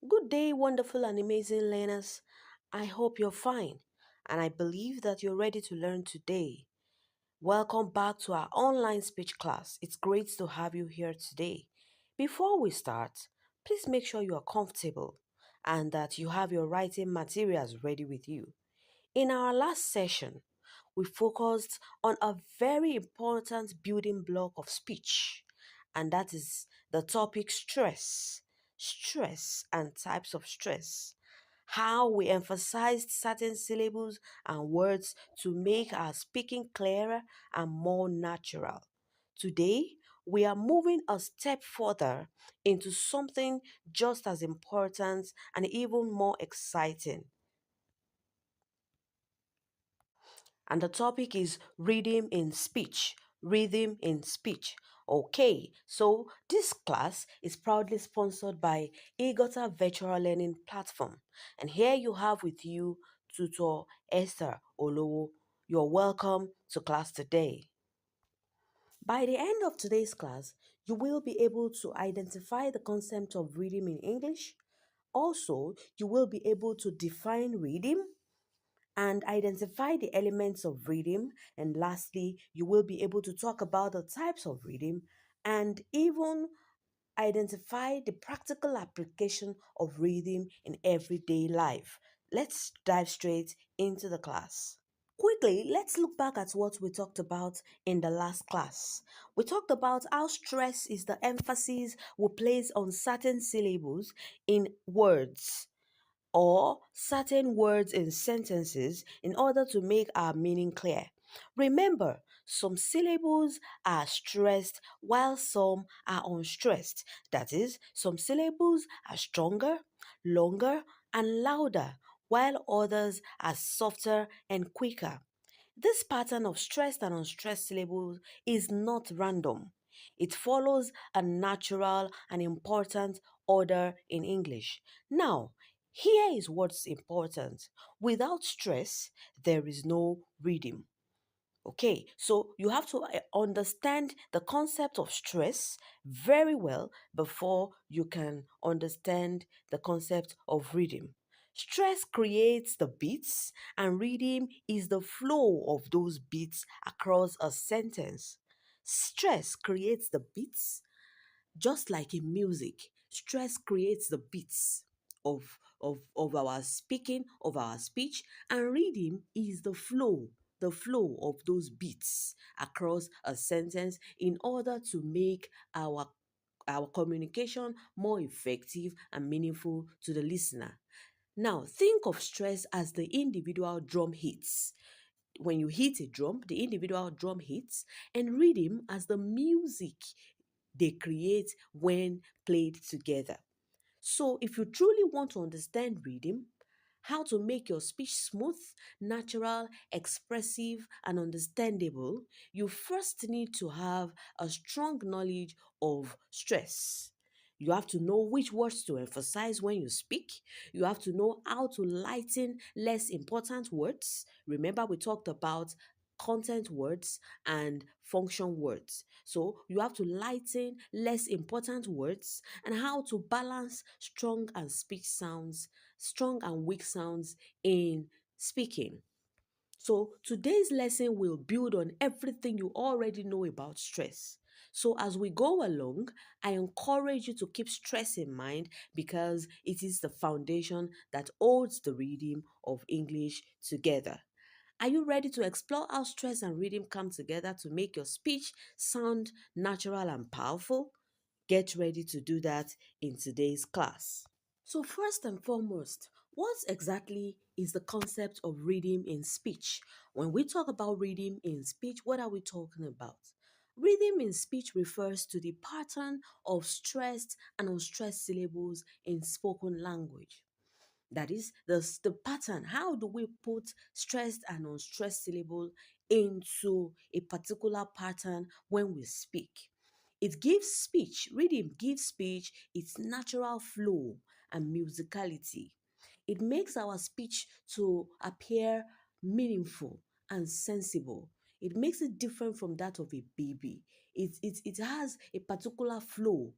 Good day, wonderful and amazing learners. I hope you're fine and I believe that you're ready to learn today. Welcome back to our online speech class. It's great to have you here today. Before we start, please make sure you are comfortable and that you have your writing materials ready with you. In our last session, we focused on a very important building block of speech, and that is the topic stress. Stress and types of stress. How we emphasized certain syllables and words to make our speaking clearer and more natural. Today, we are moving a step further into something just as important and even more exciting. And the topic is rhythm in speech. Rhythm in speech. Okay, so this class is proudly sponsored by Egota Virtual Learning Platform. And here you have with you Tutor Esther Olowo. You're welcome to class today. By the end of today's class, you will be able to identify the concept of rhythm in English. Also, you will be able to define rhythm and identify the elements of rhythm. And lastly, you will be able to talk about the types of rhythm and even identify the practical application of rhythm in everyday life. Let's dive straight into the class. Quickly, let's look back at what we talked about in the last class. We talked about how stress is the emphasis we place on certain syllables in words or certain words in sentences in order to make our meaning clear. Remember, some syllables are stressed while some are unstressed. That is, some syllables are stronger, longer, and louder, while others are softer and quicker. This pattern of stressed and unstressed syllables is not random. It follows a natural and important order in English. Now, here is what's important. Without stress, there is no rhythm. Okay, so you have to understand the concept of stress very well before you can understand the concept of rhythm. Stress creates the beats, and rhythm is the flow of those beats across a sentence. Stress creates the beats, just like in music. Stress creates the beats of our speaking, of our speech, and rhythm is the flow of those beats across a sentence in order to make our communication more effective and meaningful to the listener. Now, think of stress as the individual drum hits. When you hit a drum, the individual drum hits, and rhythm as the music they create when played together. So, if you truly want to understand rhythm, how to make your speech smooth, natural, expressive, and understandable, you first need to have a strong knowledge of stress. You have to know which words to emphasize when you speak. You have to know how to lighten less important words. Remember, we talked about content words and function words. So you have to lighten less important words and how to balance strong and weak sounds in speaking. So today's lesson will build on everything you already know about stress. So as we go along, I encourage you to keep stress in mind because it is the foundation that holds the rhythm of English together. Are you ready to explore how stress and rhythm come together to make your speech sound natural and powerful? Get ready to do that in today's class. So, first and foremost, what exactly is the concept of rhythm in speech? When we talk about rhythm in speech, what are we talking about? Rhythm in speech refers to the pattern of stressed and unstressed syllables in spoken language. That is the pattern. How do we put stressed and unstressed syllable into a particular pattern when we speak? It gives speech, rhythm gives speech its natural flow and musicality. It makes our speech to appear meaningful and sensible. It makes it different from that of a baby. It has a particular flow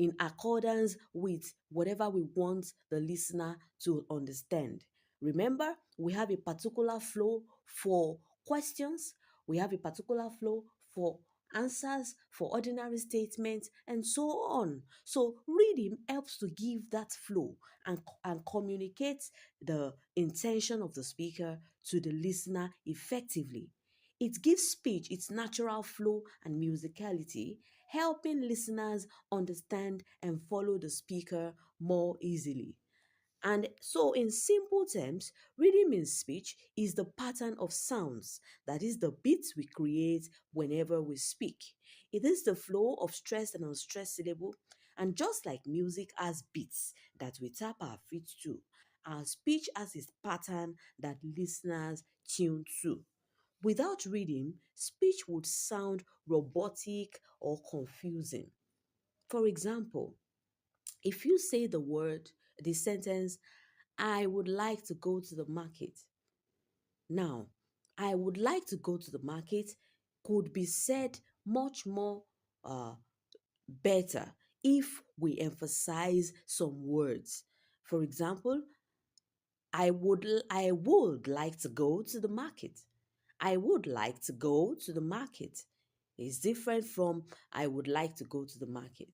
in accordance with whatever we want the listener to understand. Remember, we have a particular flow for questions, we have a particular flow for answers, for ordinary statements, and so on. So, reading helps to give that flow and communicate the intention of the speaker to the listener effectively. It gives speech its natural flow and musicality, helping listeners understand and follow the speaker more easily. And so, in simple terms, rhythm in speech is the pattern of sounds, that is, the beats we create whenever we speak. It is the flow of stressed and unstressed syllable, and just like music has beats that we tap our feet to, our speech has its pattern that listeners tune to. Without rhythm, speech would sound robotic or confusing. For example, if you say the sentence, I would like to go to the market. Now, I would like to go to the market could be said much more uh, better if we emphasize some words. For example, I would like to go to the market. I would like to go to the market. Is different from I would like to go to the market.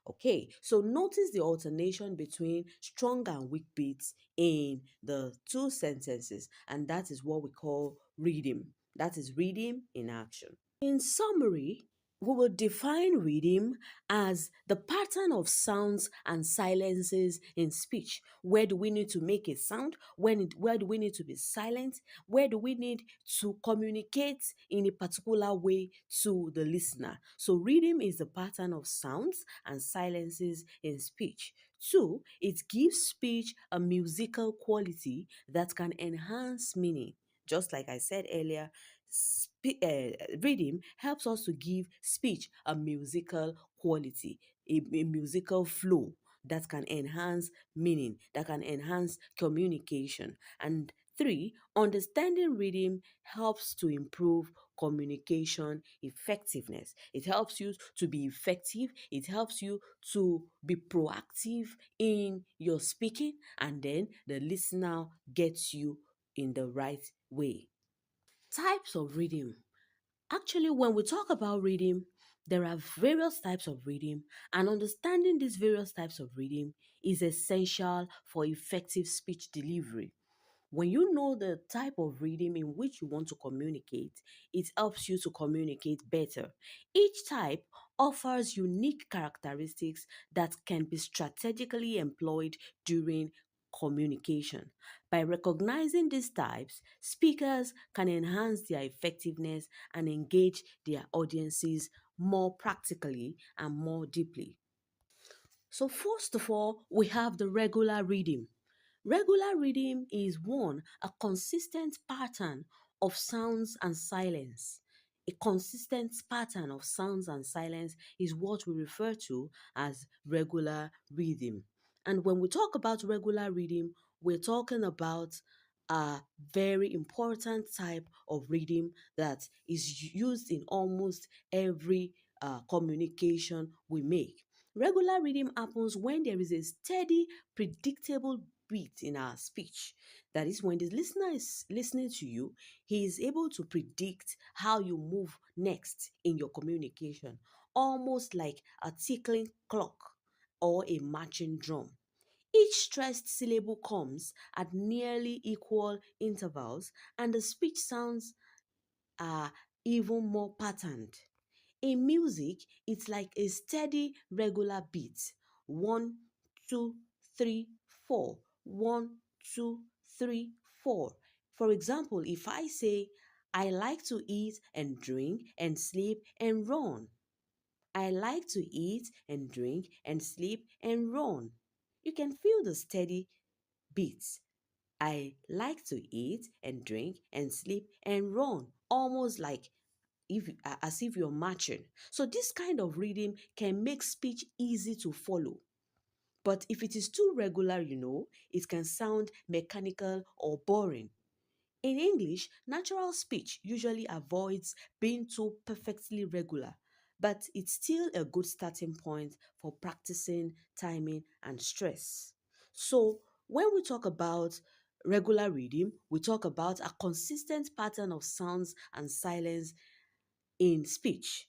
Okay, so notice the alternation between strong and weak beats in the two sentences, and that is what we call reading. That is reading in action. In summary, we will define rhythm as the pattern of sounds and silences in speech. Where do we need to make a sound? Where do we need to be silent? Where do we need to communicate in a particular way to the listener? So, rhythm is the pattern of sounds and silences in speech. Two, it gives speech a musical quality that can enhance meaning. Just like I said earlier, rhythm helps us to give speech a musical quality, a musical flow that can enhance meaning, that can enhance communication. And three, understanding rhythm helps to improve communication effectiveness. It helps you to be effective, it helps you to be proactive in your speaking, and then the listener gets you in the right way. Types of reading. Actually, when we talk about reading, there are various types of reading, and understanding these various types of reading is essential for effective speech delivery. When you know the type of reading in which you want to communicate, it helps you to communicate better. Each type offers unique characteristics that can be strategically employed during communication. By recognizing these types, speakers can enhance their effectiveness and engage their audiences more practically and more deeply. So, first of all, we have the regular reading. Regular reading is one, a consistent pattern of sounds and silence. A consistent pattern of sounds and silence is what we refer to as regular reading. And when we talk about regular reading, we're talking about a very important type of reading that is used in almost every communication we make. Regular reading happens when there is a steady, predictable beat in our speech. That is, when the listener is listening to you, he is able to predict how you move next in your communication, almost like a ticking clock or a marching drum. Each stressed syllable comes at nearly equal intervals, and the speech sounds are even more patterned. In music, it's like a steady, regular beat. One, two, three, four. One, two, three, four. For example, if I say, I like to eat and drink and sleep and run. I like to eat and drink and sleep and run. You can feel the steady beats. I like to eat and drink and sleep and run, almost like as if you're marching. So this kind of reading can make speech easy to follow. But if it is too regular, it can sound mechanical or boring. In English, natural speech usually avoids being too perfectly regular but it's still a good starting point for practicing timing and stress. So, when we talk about regular reading, we talk about a consistent pattern of sounds and silence in speech.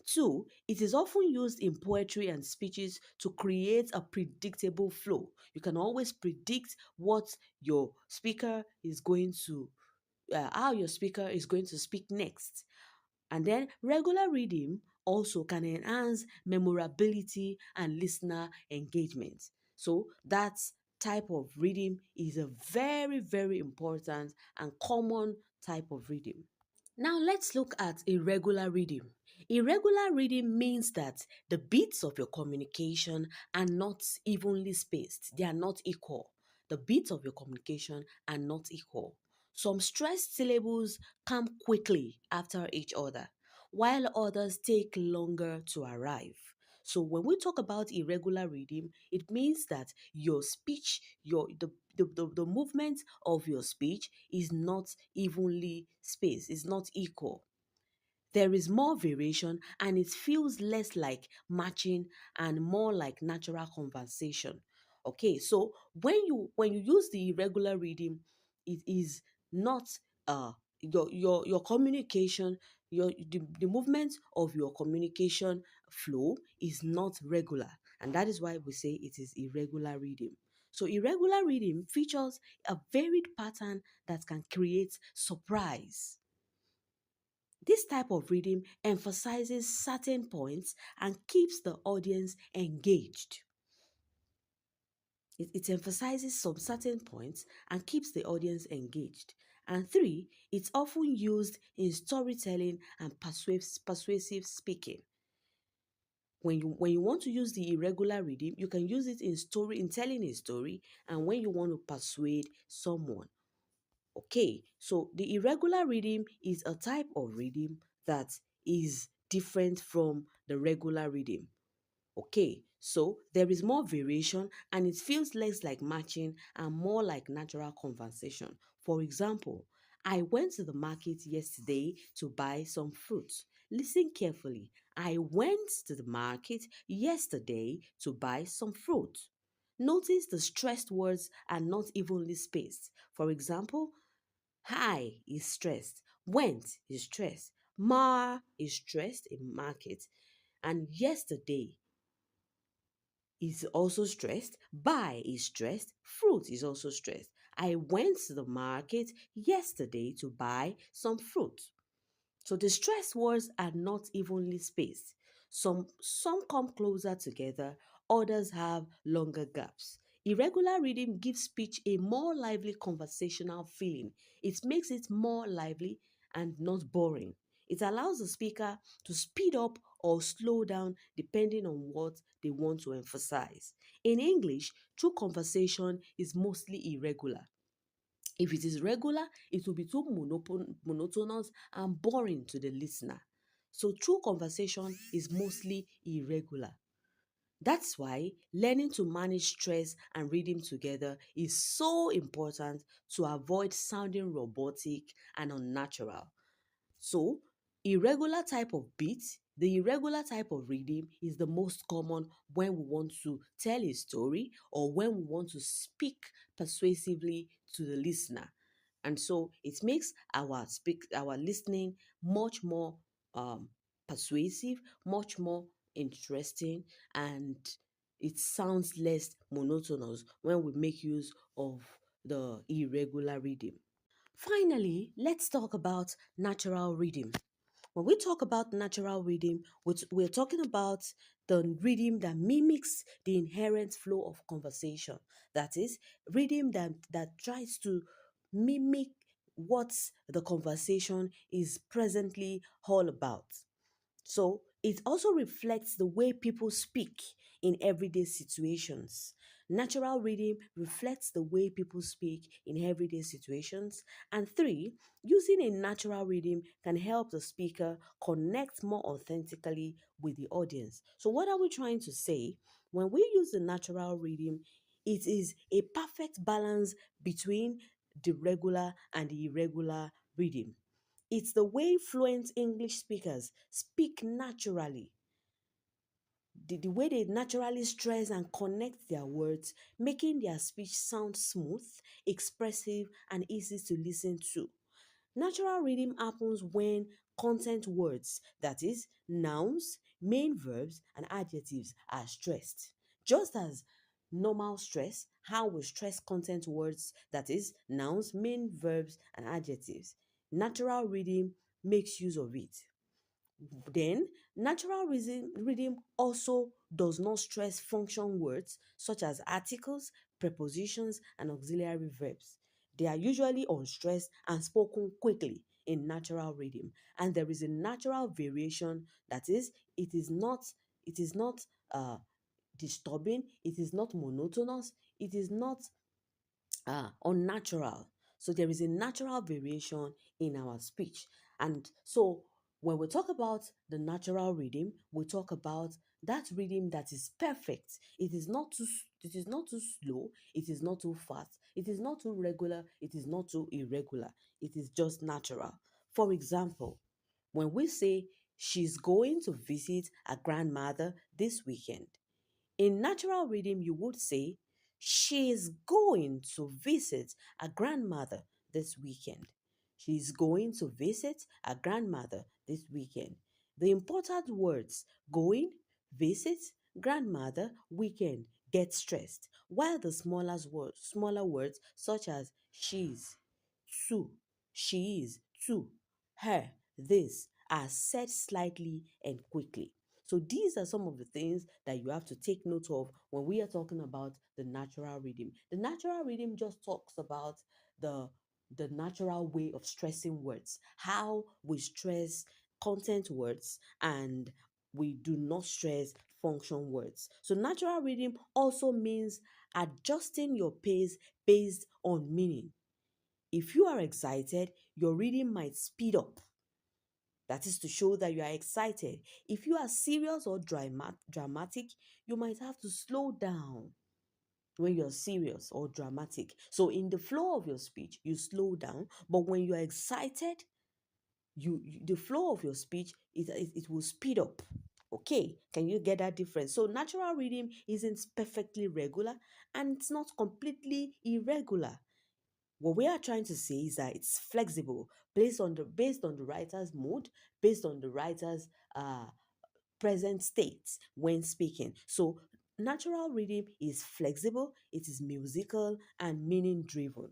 Two, it is often used in poetry and speeches to create a predictable flow. You can always predict what your speaker is going to, how your speaker is going to speak next. And then regular reading also can enhance memorability and listener engagement. So that type of reading is a very, very important and common type of reading. Now let's look at irregular reading. Irregular reading means that the beats of your communication are not evenly spaced, they are not equal. The beats of your communication are not equal. Some stressed syllables come quickly after each other, while others take longer to arrive. So when we talk about irregular reading, it means that your speech, the movement of your speech is not evenly spaced, is not equal. There is more variation and it feels less like matching and more like natural conversation. Okay, so when you use the irregular reading, it is not your communication, the movement of your communication flow is not regular, and that is why we say it is irregular reading. So irregular reading features a varied pattern that can create surprise. This type of reading emphasizes certain points and keeps the audience engaged. It emphasizes some certain points and keeps the audience engaged. And three, it's often used in storytelling and persuasive speaking. When you want to use the irregular reading, you can use it in telling a story, and when you want to persuade someone. Okay, so the irregular reading is a type of reading that is different from the regular reading. Okay, so there is more variation and it feels less like matching and more like natural conversation. For example, I went to the market yesterday to buy some fruit. Listen carefully. I went to the market yesterday to buy some fruit. Notice the stressed words are not evenly spaced. For example, Hi is stressed. Went is stressed. Ma is stressed in market. And yesterday is also stressed. Buy is stressed. Fruit is also stressed. I went to the market yesterday to buy some fruit. So the stress words are not evenly spaced. Some come closer together, others have longer gaps. Irregular reading gives speech a more lively conversational feeling. It makes it more lively and not boring. It allows the speaker to speed up or slow down depending on what they want to emphasize. In English, true conversation is mostly irregular. If it is regular, it will be too monotonous and boring to the listener. So, true conversation is mostly irregular. That's why learning to manage stress and rhythm together is so important to avoid sounding robotic and unnatural. So, irregular type of beat, the irregular type of reading is the most common when we want to tell a story or when we want to speak persuasively to the listener. And so it makes our listening much more um, persuasive, much more interesting, and it sounds less monotonous when we make use of the irregular reading. Finally, let's talk about natural reading. When we talk about natural reading, we're talking about the reading that mimics the inherent flow of conversation. That is, reading that tries to mimic what the conversation is presently all about. So it also reflects the way people speak in everyday situations. Natural reading reflects the way people speak in everyday situations. And three, using a natural reading can help the speaker connect more authentically with the audience. So, what are we trying to say? When we use the natural reading, it is a perfect balance between the regular and the irregular reading. It's the way fluent English speakers speak naturally. the way they naturally stress and connect their words, making their speech sound smooth, expressive, and easy to listen to. Natural reading happens when content words, that is, nouns, main verbs, and adjectives, are stressed. Just as normal stress, how we stress content words, that is, nouns, main verbs, and adjectives. Natural reading makes use of it. Then, reading also does not stress function words such as articles, prepositions, and auxiliary verbs. They are usually unstressed and spoken quickly in natural reading. And there is a natural variation, that is, it is not uh, disturbing, it is not monotonous, it is not unnatural. So there is a natural variation in our speech. And so when we talk about the natural rhythm, we talk about that rhythm that is perfect. It is not too slow, it is not too fast, it is not too regular, it is not too irregular. It is just natural. For example, when we say she's going to visit a grandmother this weekend, in natural reading, you would say, she is going to visit a grandmother this weekend. She is going to visit a grandmother this weekend. The important words going, visit, grandmother, weekend get stressed, while the smaller words such as she's, to, she is, to, her, this are said slightly and quickly. So these are some of the things that you have to take note of when we are talking about the natural rhythm. The natural rhythm just talks about the the natural way of stressing words, how we stress content words and we do not stress function words. So natural rhythm also means adjusting your pace based on meaning. If you are excited, your reading might speed up. That is to show that you are excited. If you are serious or dramatic, you might have to slow down when you're serious or dramatic. So, in the flow of your speech, you slow down, but when you're excited, the flow of your speech it will speed up. Okay, can you get that difference? So, natural rhythm isn't perfectly regular and it's not completely irregular. What we are trying to say is that it's flexible based on the writer's mood, based on the writer's present state when speaking. So natural reading is flexible, it is musical and meaning driven.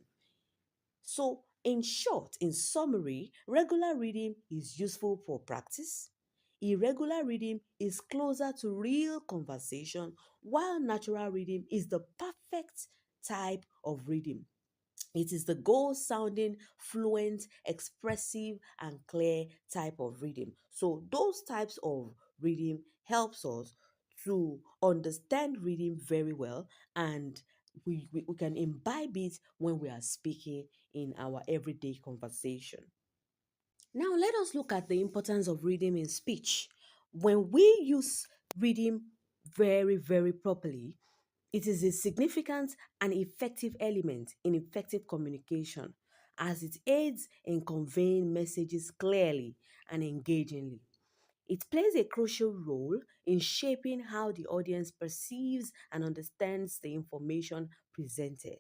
So in short, in summary, regular reading is useful for practice. Irregular reading is closer to real conversation, while natural reading is the perfect type of reading. It is the goal sounding, fluent, expressive, and clear type of reading. So those types of reading helps us to understand reading very well and we can imbibe it when we are speaking in our everyday conversation. Now let us look at the importance of reading in speech. When we use reading very properly, it is a significant and effective element in effective communication as it aids in conveying messages clearly and engagingly. It plays a crucial role in shaping how the audience perceives and understands the information presented.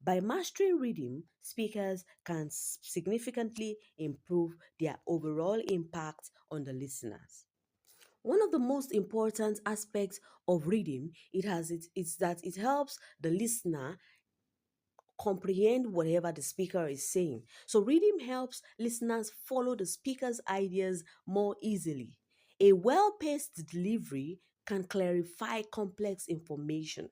By mastering reading, speakers can significantly improve their overall impact on the listeners. One of the most important aspects of reading is that it helps the listener comprehend whatever the speaker is saying. So reading helps listeners follow the speaker's ideas more easily. A well-paced delivery can clarify complex information.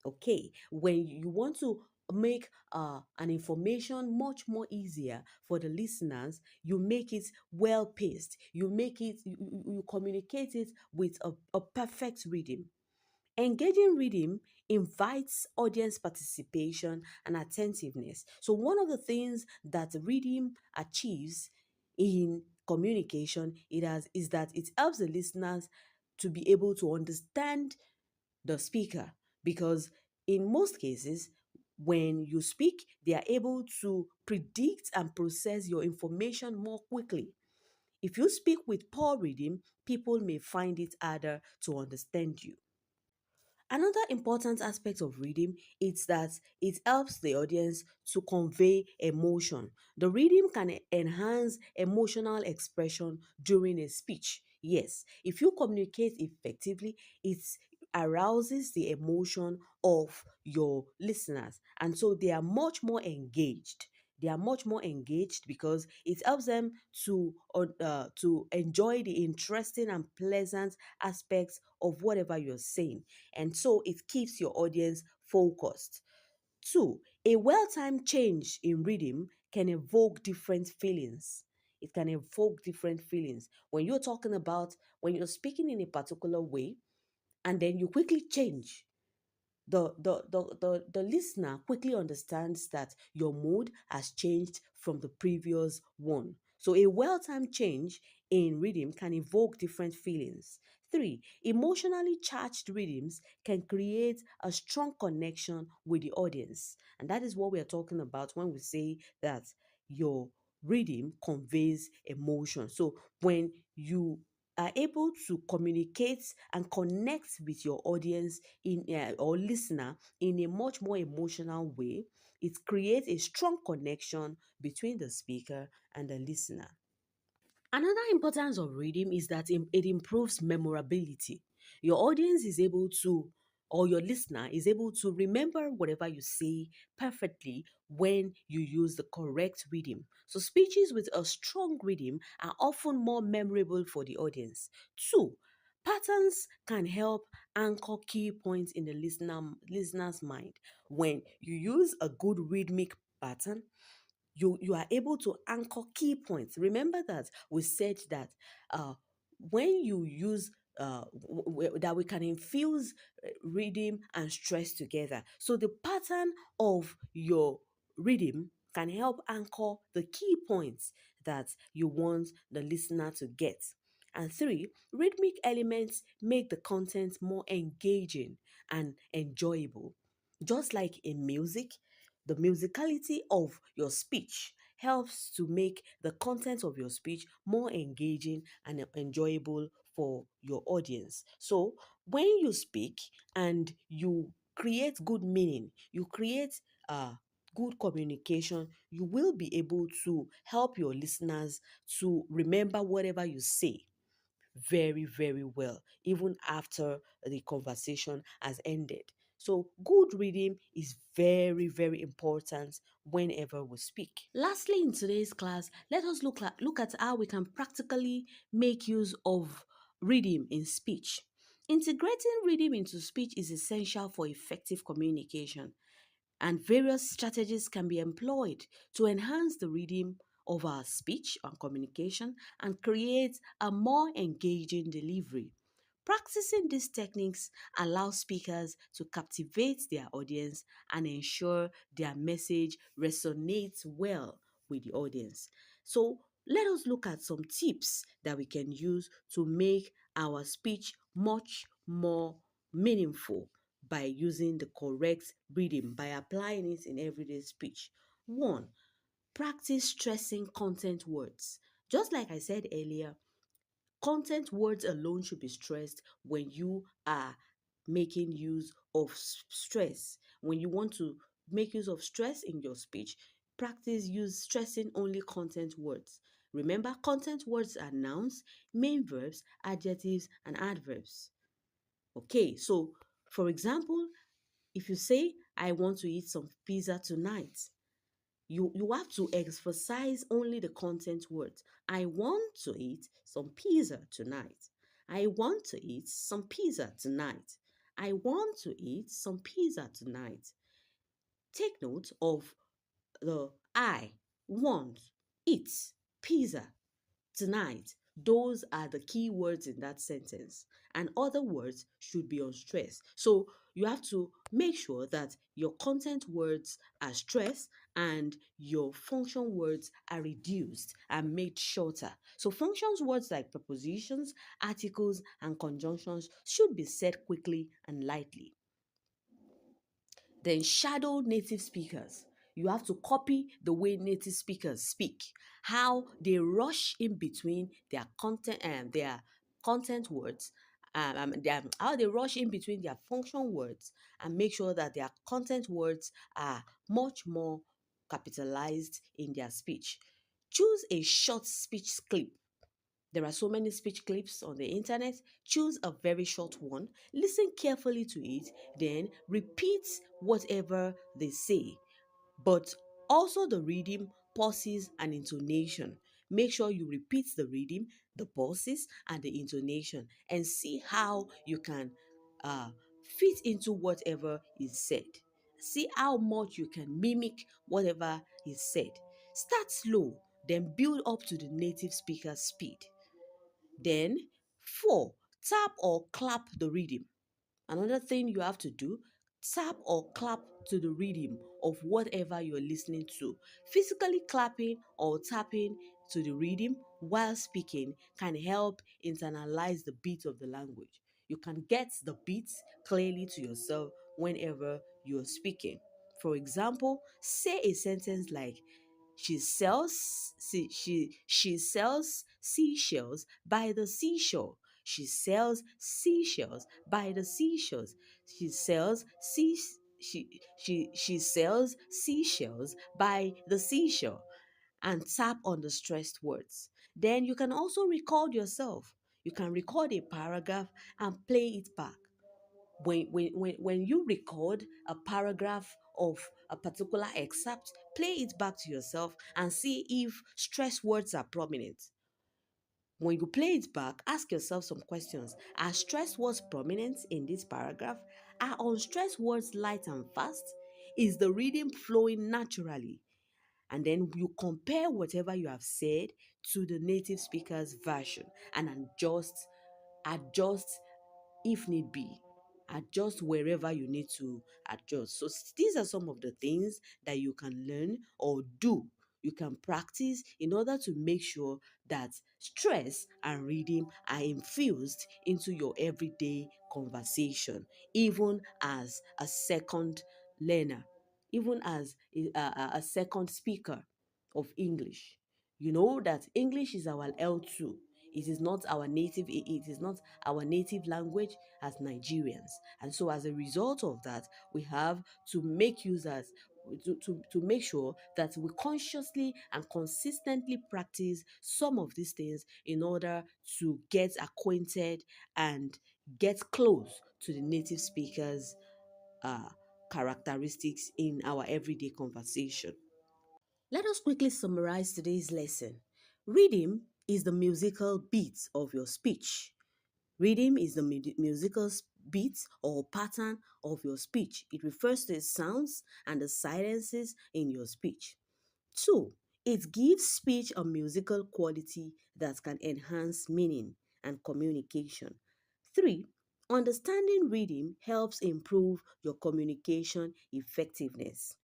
Okay, when you want to make an information much more easier for the listeners, you make it well paced, you communicate it with a perfect reading. Engaging reading invites audience participation and attentiveness. So one of the things that reading achieves in communication is that it helps the listeners to be able to understand the speaker, because in most cases when you speak they are able to predict and process your information more quickly. If you speak with poor reading, people may find it harder to understand you. Another important aspect of reading is that it helps the audience to convey emotion. The reading can enhance emotional expression during a speech. Yes, if you communicate effectively, it arouses the emotion of your listeners, and so they are much more engaged. They are much more engaged because it helps them to enjoy the interesting and pleasant aspects of whatever you're saying, and so it keeps your audience focused. Two, a well-timed change in rhythm can evoke different feelings. It can evoke different feelings. When you're speaking in a particular way and then you quickly change, the listener quickly understands that your mood has changed from the previous one. So a well-timed change in rhythm can evoke different feelings. Three, emotionally charged rhythms can create a strong connection with the audience. And that is what we are talking about when we say that your rhythm conveys emotion. So when you are able to communicate and connect with your audience in or listener in a much more emotional way, it creates a strong connection between the speaker and the listener. Another importance of reading is that it improves memorability. Your audience is able to, or your listener is able to remember whatever you say perfectly when you use the correct rhythm. So, speeches with a strong rhythm are often more memorable for the audience. Two, patterns can help anchor key points in the listener's mind. When you use a good rhythmic pattern, you are able to anchor key points. Remember that we said that when you use that we can infuse rhythm and stress together. So the pattern of your rhythm can help anchor the key points that you want the listener to get. And three, rhythmic elements make the content more engaging and enjoyable. Just like in music, the musicality of your speech helps to make the content of your speech more engaging and enjoyable for your audience. So, when you speak and you create good meaning, you create good communication, you will be able to help your listeners to remember whatever you say very, very well, even after the conversation has ended. So, good reading is very, very important whenever we speak. Lastly, in today's class, let us look at how we can practically make use of reading in speech. Integrating reading into speech is essential for effective communication, and various strategies can be employed to enhance the rhythm of our speech and communication and create a more engaging delivery. Practicing these techniques allows speakers to captivate their audience and ensure their message resonates well with the audience. So, let us look at some tips that we can use to make our speech much more meaningful by using the correct rhythm, by applying it in everyday speech. One, practice stressing content words. Just like I said earlier, content words alone should be stressed when you are making use of stress. When you want to make use of stress in your speech, practice use stressing only content words. Remember, content words are nouns, main verbs, adjectives, and adverbs. Okay, so for example, if you say, I want to eat some pizza tonight, you have to emphasize only the content words. I want to eat some pizza tonight. I want to eat some pizza tonight. I want to eat some pizza tonight. Take note of the I want, eat, pizza, tonight. Those are the key words in that sentence, and other words should be unstressed. So you have to make sure that your content words are stressed and your function words are reduced and made shorter. So functions words like prepositions, articles, and conjunctions should be said quickly and lightly. Then shadow native speakers. you have to copy the way native speakers speak, how they rush in between their content words, how they rush in between their function words and make sure that their content words are much more capitalized in their speech. Choose a short speech clip. There are so many speech clips on the internet. Choose a very short one, listen carefully to it, then repeat whatever they say, but also the rhythm, pauses, and intonation. Make sure you repeat the rhythm, the pauses, and the intonation, and see how you can uh, fit into whatever is said. See how much you can mimic whatever is said. Start slow, then build up to the native speaker's speed. Then, 4, tap or clap the rhythm. Another thing you have to do, tap or clap to the rhythm of whatever you're listening to. Physically clapping or tapping to the rhythm while speaking can help internalize the beat of the language. You can get the beats clearly to yourself whenever you're speaking. For example, say a sentence like, she sells seashells by the seashore. She sells seashells by the seashores. She sells sea she sells seashells by the seashore, and tap on the stressed words. Then you can also record yourself. You can record a paragraph and play it back. When you record a paragraph of a particular excerpt, play it back to yourself and see if stress words are prominent. When you play it back, ask yourself some questions. Are stress words prominent in this paragraph? Are unstressed words light and fast? Is the reading flowing naturally? And then you compare whatever you have said to the native speaker's version and adjust if need be. Adjust wherever you need to adjust. So these are some of the things that you can learn or do. You can practice in order to make sure that stress and reading are infused into your everyday conversation, even as a second learner, even as a second speaker of English. You know that English is our L2. It is not our native, it is not our native language as Nigerians. And so as a result of that, we have to make users to make sure that we consciously and consistently practice some of these things in order to get acquainted and get close to the native speakers' uh, characteristics in our everyday conversation. Let us quickly summarize today's lesson. Rhythm is the musical beat of your speech. Rhythm is the musical beat or pattern of your speech. It refers to the sounds and the silences in your speech. 2. It gives speech a musical quality that can enhance meaning and communication. 3. Understanding rhythm helps improve your communication effectiveness.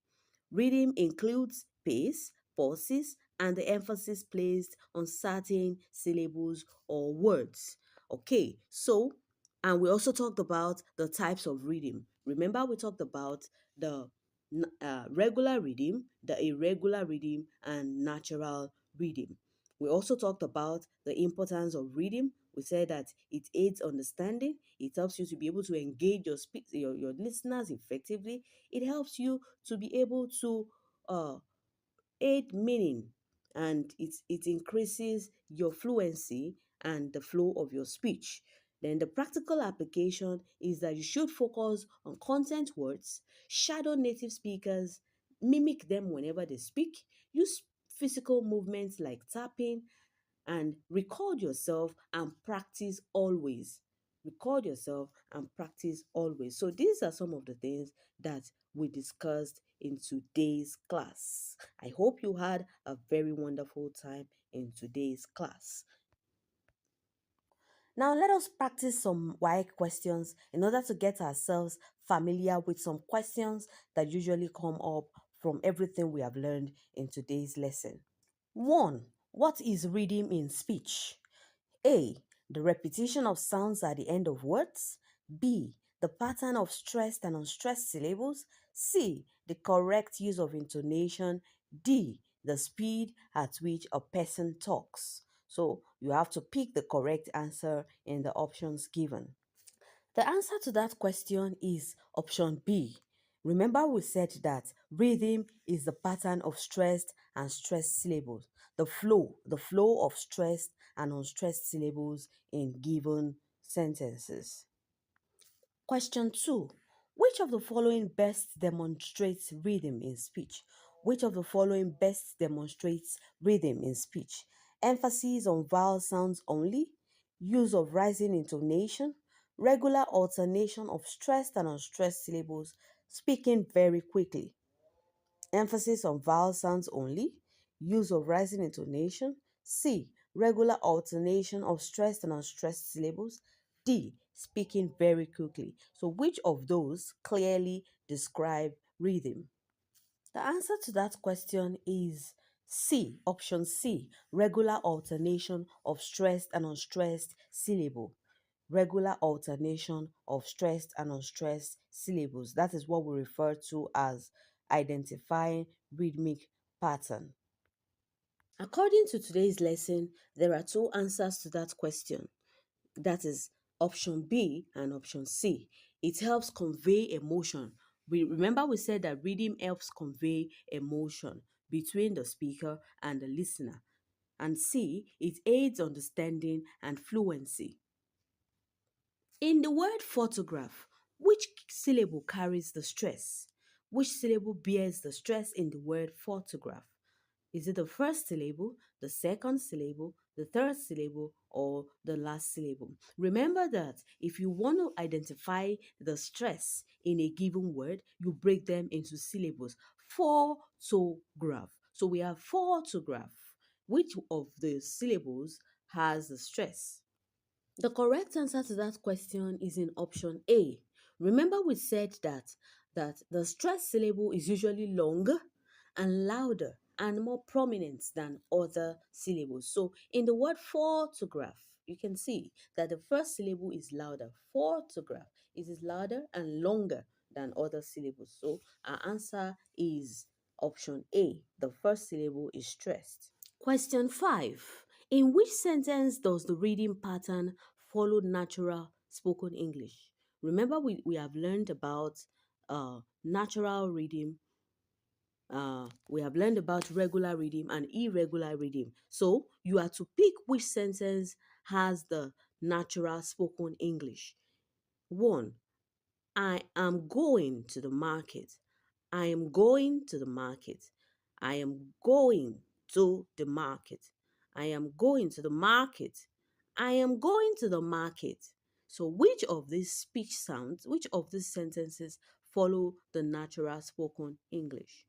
Rhythm includes pace, pauses, and the emphasis placed on certain syllables or words. Okay, so, and we also talked about the types of rhythm. Remember, we talked about the regular rhythm, the irregular rhythm, and natural rhythm. We also talked about the importance of rhythm. We said that it aids understanding, it helps you to be able to engage your listeners effectively, it helps you to be able to uh, aid meaning, and it increases your fluency and the flow of your speech. Then the practical application is that you should focus on content words, shadow native speakers, mimic them whenever they speak, use physical movements like tapping, and record yourself and practice always. Record yourself and practice always. So, these are some of the things that we discussed in today's class. I hope you had a very wonderful time in today's class. Now, let us practice some WAEC questions in order to get ourselves familiar with some questions that usually come up from everything we have learned in today's lesson. 1. What is rhythm in speech? A. The repetition of sounds at the end of words. B. The pattern of stressed and unstressed syllables. C, the correct use of intonation. D, the speed at which a person talks. So you have to pick the correct answer in the options given. The answer to that question is option B. Remember, we said that rhythm is the pattern of stressed and stressed syllables, the flow of stressed and unstressed syllables in given sentences. Question 2. Which of the following best demonstrates rhythm in speech? Which of the following best demonstrates rhythm in speech? Emphasis on vowel sounds only, use of rising intonation, regular alternation of stressed and unstressed syllables, speaking very quickly. Emphasis on vowel sounds only, use of rising intonation. C. Regular alternation of stressed and unstressed syllables. D. Speaking very quickly. So, which of those clearly describe rhythm? The answer to that question is C. Option C. Regular alternation of stressed and unstressed syllable. Regular alternation of stressed and unstressed syllables. That is what we refer to as identifying rhythmic pattern. According to today's lesson, there are two answers to that question. That is option B and option C. It helps convey emotion. Remember we said that reading helps convey emotion between the speaker and the listener. And C, it aids understanding and fluency. In the word photograph, which syllable carries the stress? Which syllable bears the stress in the word photograph? Is it the first syllable, the second syllable, the third syllable, or the last syllable? Remember that if you want to identify the stress in a given word, you break them into syllables. Photograph. So we have photograph. Which of the syllables has the stress? The correct answer to that question is in option A. Remember we said that the stressed syllable is usually longer and louder and more prominent than other syllables. So in the word photograph, you can see that the first syllable is louder. Photograph, it is louder and longer than other syllables. So our answer is option A. The first syllable is stressed. Question 5. In which sentence does the reading pattern follow natural spoken English? Remember, we have learned about natural reading. We have learned about regular reading and irregular reading. So you are to pick which sentence has the natural spoken English. 1. I am going to the market. I am going to the market. I am going to the market. I am going to the market. I am going to the market. So, which of these speech sounds, which of these sentences follow the natural spoken English?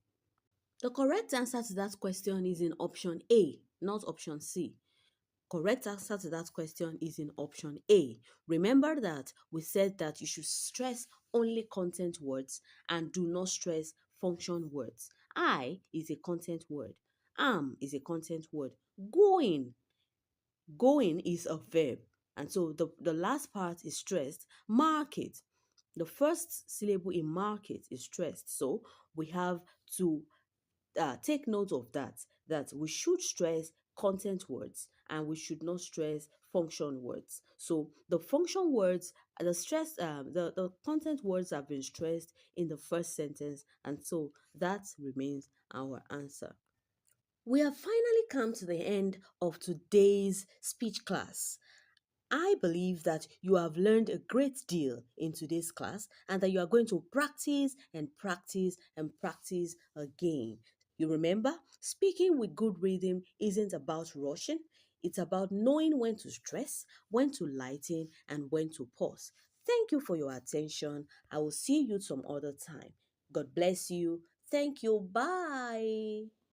The correct answer to that question is in option A, not option C. Correct answer to that question is in option A. Remember that we said that you should stress only content words and do not stress function words. I is a content word. Am is a content word. Going is a verb. And so the last part is stressed. Market. The first syllable in market is stressed. So we have to take note of that we should stress content words and we should not stress function words. So the function words, the content words have been stressed in the first sentence, and so that remains our answer. We have finally come to the end of today's speech class. I believe that you have learned a great deal in today's class and that you are going to practice and practice and practice again. You remember, speaking with good rhythm isn't about rushing, it's about knowing when to stress, when to lighten, and when to pause. Thank you for your attention. I will see you some other time. God bless you. Thank you. Bye.